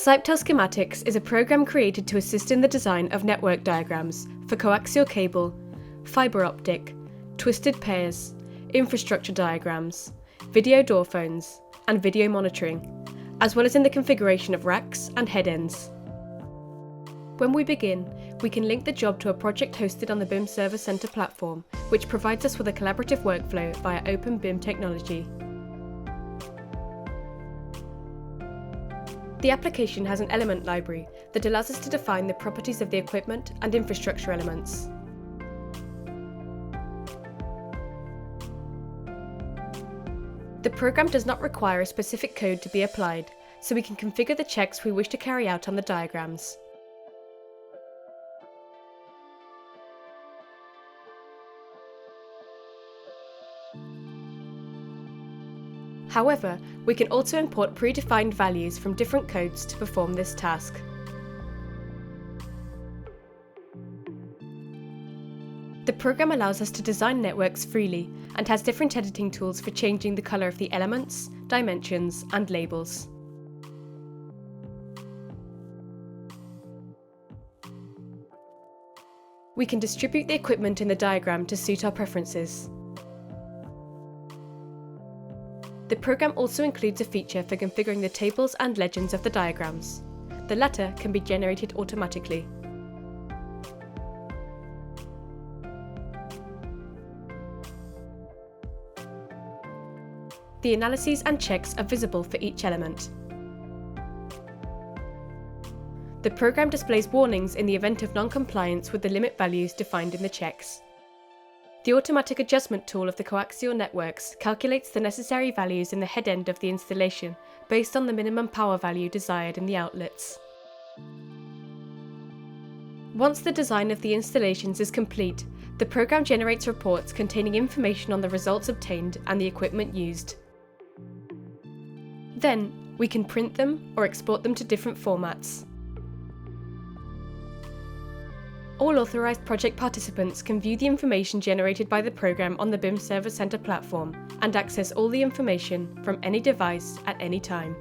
CYPETEL Schematics is a program created to assist in the design of network diagrams for coaxial cable, fibre optic, twisted pairs, infrastructure diagrams, video door phones, and video monitoring, as well as in the configuration of racks and headends. When we begin, we can link the job to a project hosted on the BIMserver.center platform, which provides us with a collaborative workflow via open BIM technology. The application has an element library that allows us to define the properties of the equipment and infrastructure elements. The program does not require a specific code to be applied, so we can configure the checks we wish to carry out on the diagrams. However, we can also import predefined values from different codes to perform this task. The program allows us to design networks freely and has different editing tools for changing the color of the elements, dimensions, and labels. We can distribute the equipment in the diagram to suit our preferences. The program also includes a feature for configuring the tables and legends of the diagrams. The latter can be generated automatically. The analyses and checks are visible for each element. The program displays warnings in the event of non-compliance with the limit values defined in the checks. The automatic adjustment tool of the coaxial networks calculates the necessary values in the head end of the installation based on the minimum power value desired in the outlets. Once the design of the installations is complete, the program generates reports containing information on the results obtained and the equipment used. Then, we can print them or export them to different formats. All authorized project participants can view the information generated by the program on the BIMserver.center platform and access all the information from any device at any time.